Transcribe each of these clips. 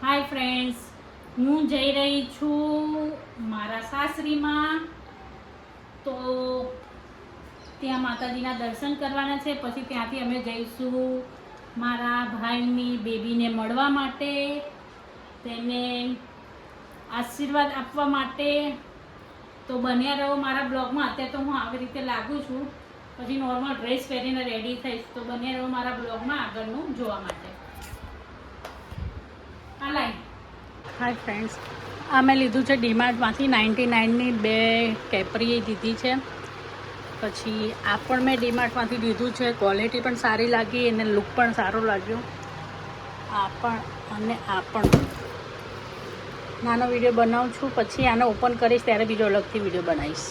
Hi friends, હું જઈ રહી છું મારા સાસરીમાં. તો ત્યાં માતાજીના દર્શન કરવાના છે. પછી ત્યાંથી અમે જઈશું મારા ભાઈની બેબીને મળવા માટે, તેને આશીર્વાદ આપવા માટે. તો બન્યા રહો મારા બ્લોગમાં. અત્યારે તો હું આવી રીતે લાગું છું, પછી નોર્મલ ડ્રેસ પહેરીને રેડી થઈશ. તો બન્યા રહો મારા બ્લોગમાં આગળનું જોવા માટે. હાય ફ્રેન્ડ્સ, આ મેં લીધું છે ડીમાર્ટમાંથી 99ની 2 કેપરી લીધી છે. પછી આ પણ મેં ડીમાર્ટમાંથી લીધું છે. ક્વોલિટી પણ સારી લાગી અને લુક પણ સારો લાગ્યો. આ પણ અને આ પણ નાનો વિડીયો બનાવું છું, પછી આને ઓપન કરીશ ત્યારે બીજો અલગથી વિડીયો બનાવીશ.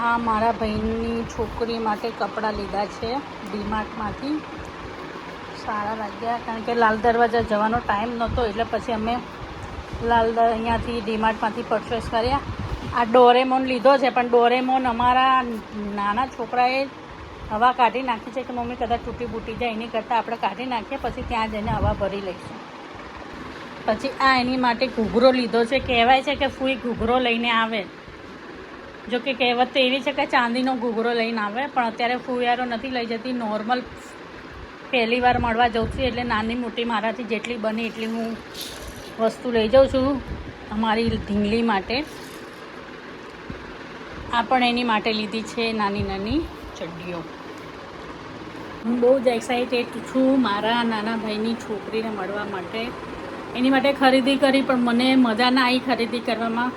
આ મારા ભાઈની છોકરી માટે કપડાં લીધા છે ડીમાર્ટમાંથી. સારા લાગ્યા, કારણ કે લાલ દરવાજા જવાનો ટાઈમ નહોતો, એટલે પછી અમે અહીંયાથી ડીમાર્ટમાંથી પરચેસ કર્યા. આ ડોરેમોન લીધો છે, પણ ડોરેમોન અમારા નાના છોકરાએ હવા કાઢી નાખી છે કે મમ્મી કદાચ તૂટી બૂટી જાય, એની કરતાં આપણે કાઢી નાખીએ, પછી ત્યાં જઈને હવા ભરી લઈશું. પછી આ એની માટે ઘૂઘરો લીધો છે. કહેવાય છે કે ફૂઈ ઘૂઘરો લઈને આવે. જો કે કહેવત તો એવી છે કે ચાંદીનો ઘૂઘરો લઈને આવે, પણ અત્યારે ફૂયારો નથી લઈ જતી. નોર્મલ પહેલી વાર મળવા જાઉં છું, એટલે નાની મોટી મારાથી જેટલી બને એટલી હું વસ્તુ લઈ જાઉં છું અમારી ઢીંગલી માટે. આ પણ એની માટે લીધી છે નાની નાની ચડ્ડીઓ. હું બહુ જ એક્સાઇટેડ છું મારા નાના ભાઈની છોકરીને મળવા માટે. એની માટે ખરીદી કરી, પણ મને મજા ના આવી ખરીદી કરવામાં,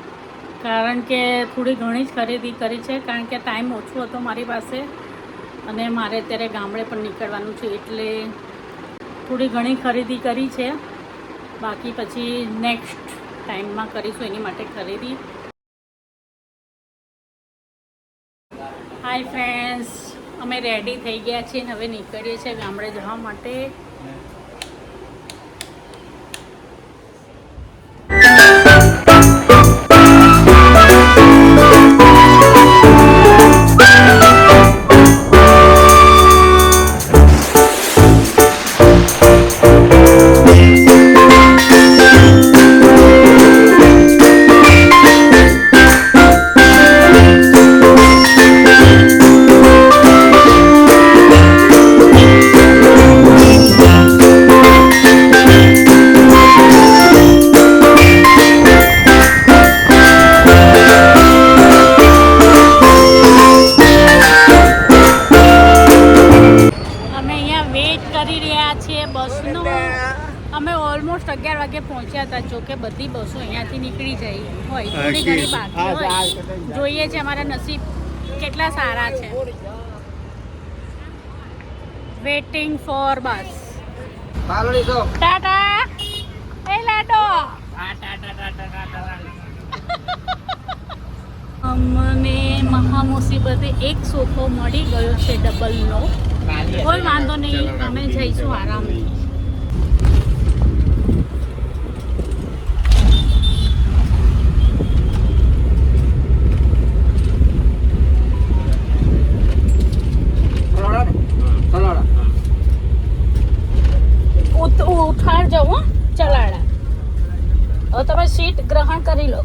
કારણ કે થોડી ઘણી જ ખરીદી કરી છે, કારણ કે ટાઈમ ઓછો હતો મારી પાસે અને મારે અત્યારે ગામડે પણ નીકળવાનું છે, એટલે થોડી ઘણી ખરીદી કરી છે. બાકી પછી નેક્સ્ટ ટાઈમમાં કરીશું એની માટે ખરીદી. હાય ફ્રેન્ડ્સ, અમે રેડી થઈ ગયા છીએ અને હવે નીકળીએ છીએ ગામડે જવા માટે. અમે ઓલમોસ્ટ 11 વાગે પહોંચ્યા હતા. જોકે બધી બસો અહીંયાથી નીકળી જાય હોય, થોડી ઘણી બાકી હોય. જોઈએ છે અમારા નસીબ કેટલા સારા છે. વેટિંગ ફોર બસ. ટાટા એ લાડો. અમને મહા મુસીબતે એક સોફો મળી ગયો છે ડબલનો. કોઈ વાંધો નહીં, અમે જઈશું આરામથી. ઉઠાડ જવું ચલાડા. હવે તમે સીટ ગ્રહણ કરી લો.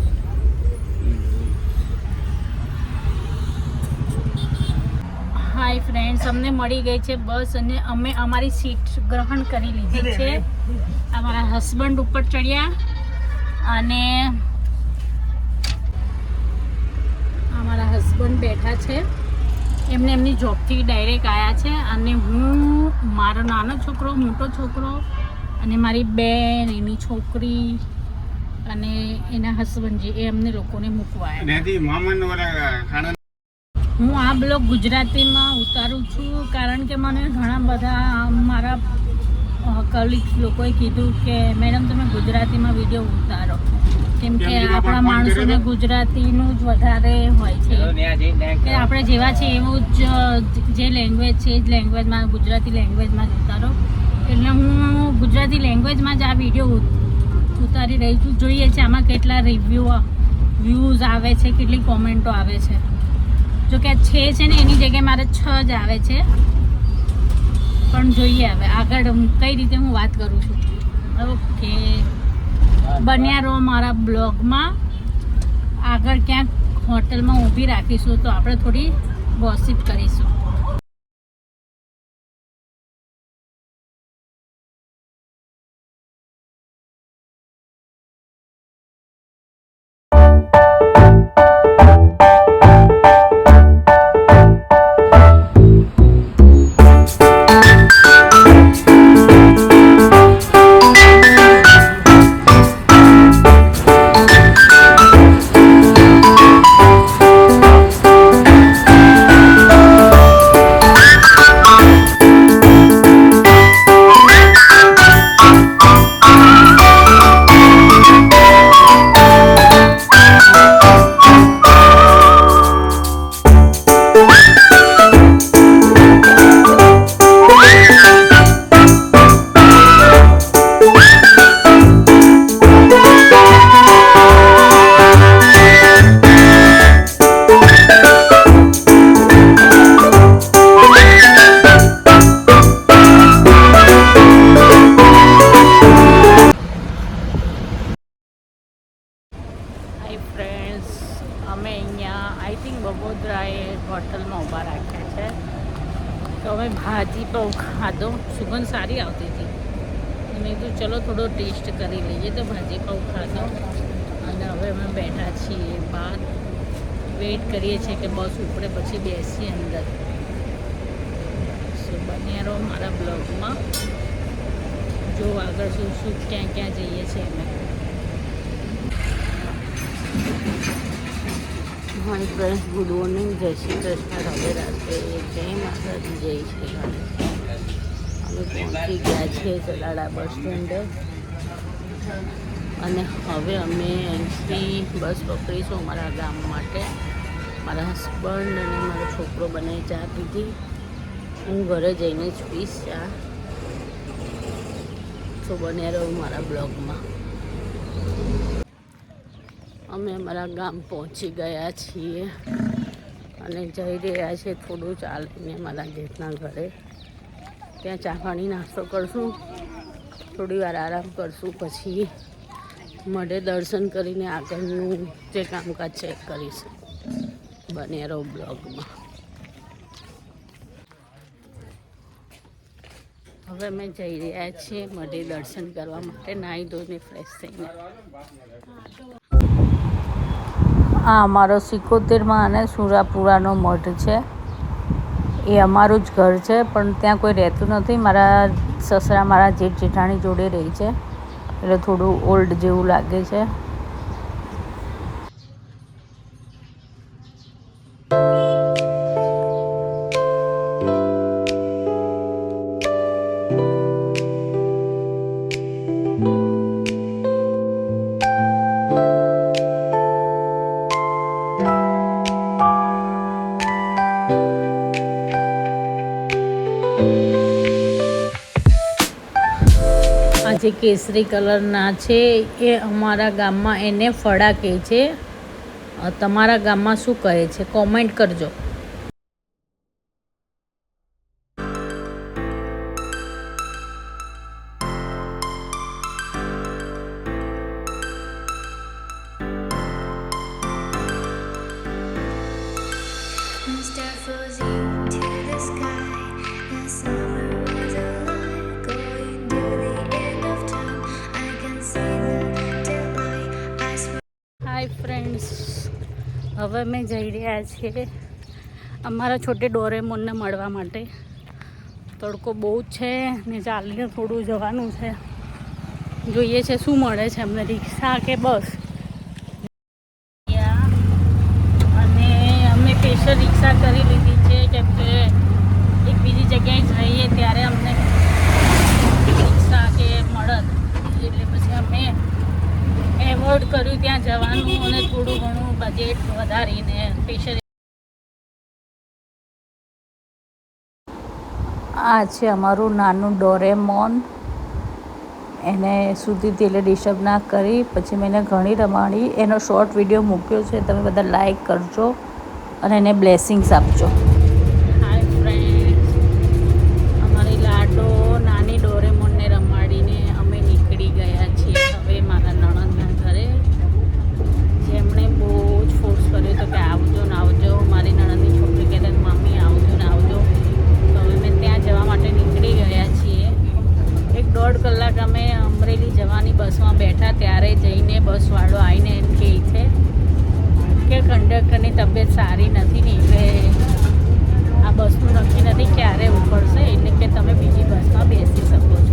હાય ફ્રેન્ડ્સ, અમને મળી ગઈ છે બસ અને અમે અમારી સીટ ગ્રહણ કરી લીધી છે. અમારા હસબન્ડ ઉપર ચડ્યા અને અમારા હસબન્ડ બેઠા છે. એમને એમની જોબથી ડાયરેક્ટ આવ્યા છે અને હું, મારો નાનો છોકરો, મોટો છોકરો અને મારી બેન, એની છોકરી અને એના હસબન્ડજી, એ અમને લોકોને મૂકવા આવ્યા. હું આ બ્લોગ ગુજરાતીમાં ઉતારું છું, કારણ કે મને ઘણા બધા મારા કલીગ્સ લોકોએ કીધું કે મેડમ તમે ગુજરાતીમાં વિડીયો ઉતારો, કેમ કે આપણા માણસોને ગુજરાતીનું જ વધારે હોય છે કે આપણે જેવા છે એવું જ જે લેંગ્વેજ છે એ જ લેંગ્વેજમાં, ગુજરાતી લેંગ્વેજમાં જ ઉતારો. એટલે હું ગુજરાતી લેંગ્વેજમાં જ આ વિડીયો ઉતારી રહી છું. જોઈએ છે આમાં કેટલા વ્યૂઝ આવે છે, કેટલી કોમેન્ટો આવે છે. જો કે છે ને એની જગ્યાએ મારે 6 જ આવે છે, પણ જોઈએ હવે આગળ કઈ રીતે હું વાત કરું છું. ઓકે, બન્યા રહો મારા બ્લોગમાં. આગળ ક્યાંક હોટલમાં ઊભી રાખીશું તો આપણે થોડી ગોસિપ કરીશું. ફ્રેન્ડ્સ, અમે અહીંયા આઈ થિંક બગોદરાએ હોટલમાં ઊભા રાખ્યા છે. તો અમે ભાજી પાઉં ખાધો, સુગંધ સારી આવતી હતી. મેં કીધું ચલો થોડો ટેસ્ટ કરી લઈએ, તો ભાજી પાઉં ખાધો. અને હવે અમે બેઠા છીએ બહાર, વેઇટ કરીએ છીએ કે બસ ઉપડે પછી બેસીએ અંદર. સો બન્યા રહો મારા બ્લોગમાં, જો આગળ શું શું ક્યાં ક્યાં જઈએ છીએ અમે. હાય ફ્રેન્ડ્સ, ગુડ મોર્નિંગ, જય શ્રી કૃષ્ણ, રાધે રાધે, જય માતાજી, જય શ્રી ગણેશ. અમે પહોંચી ગયા છીએ ચલાડા બસ સ્ટેન્ડે અને હવે અમે અહીંથી બસ પકડીશું અમારા ગામ માટે. મારા હસબન્ડ અને મારો છોકરો બંને ચા પીધી. હું ઘરે જઈને જ પીશ ચા. તો બન્યા રહો મારા બ્લોગમાં. અમે અમારા ગામ પહોંચી ગયા છીએ અને જઈ રહ્યા છીએ થોડું ચાલીને મારા જેઠના ઘરે. ત્યાં ચા પાણી નાસ્તો કરશું, થોડી વાર આરામ કરશું, પછી મળે દર્શન કરીને આગળનું જે કામકાજ ચેક કરીશું. બન્યા રહો બ્લોગમાં. હવે અમે જઈ રહ્યા છીએ મળે દર્શન કરવા માટે, નાહી ધોઈને ફ્રેશ થઈને. આ અમારો 71માં અને સુરાપુરાનો મઠ છે. એ અમારું જ ઘર છે, પણ ત્યાં કોઈ રહેતું નથી. મારા સસરા મારા જેઠ જેઠાણી જોડે રહી છે, એટલે થોડું ઓલ્ડ જેવું લાગે છે. જે કેસરી કલરના છે એ અમારા ગામમાં એને ફળા કહે છે. તમારા ગામમાં શું કહે છે કોમેન્ટ કરજો. હાય ફ્રેન્ડ્સ, હવે અમે જઈ રહ્યા છીએ અમારા છોટે ડોરેમોનને મળવા માટે. તડકો બહુ જ છે ને ચાલીને થોડું જવાનું છે. જોઈએ છે શું મળે છે અમને, રિક્ષા કે બસ. અને અમે સ્પેશિયલ રિક્ષા કરી લીધી છે કેમ કે એક બીજી જગ્યાએ જઈએ ત્યારે અમને રિક્ષા કે મળત, એટલે પછી અમે એવોર્ડ કર્યું ત્યાં જવાનું અને થોડું ઘણું બજેટ વધારીને સ્પેશિયલ. આ છે અમારું નાનું ડોરેમોન. એને સુધીથી એટલે ડિસ્ટર્બ ના કરી. પછી મેં એને ઘણી રમાડી. એનો શોર્ટ વિડીયો મૂક્યો છે, તમે બધા લાઈક કરજો અને એને બ્લેસિંગ્સ આપજો. હાય ફ્રેન્ડ્સ, અમારી લાડો નાની ડોરેમોનને રમાડીને અમે નીકળી 1.5 કલાક અમે અમરેલી જવાની બસમાં બેઠા ત્યારે જઈને બસવાળો આવીને એમ કહે છે કે કંડક્ટરની તબિયત સારી નથી ને એટલે આ બસનું નક્કી નથી ક્યારે ઉપડશે એટલે કે તમે બીજી બસમાં બેસી શકો છો.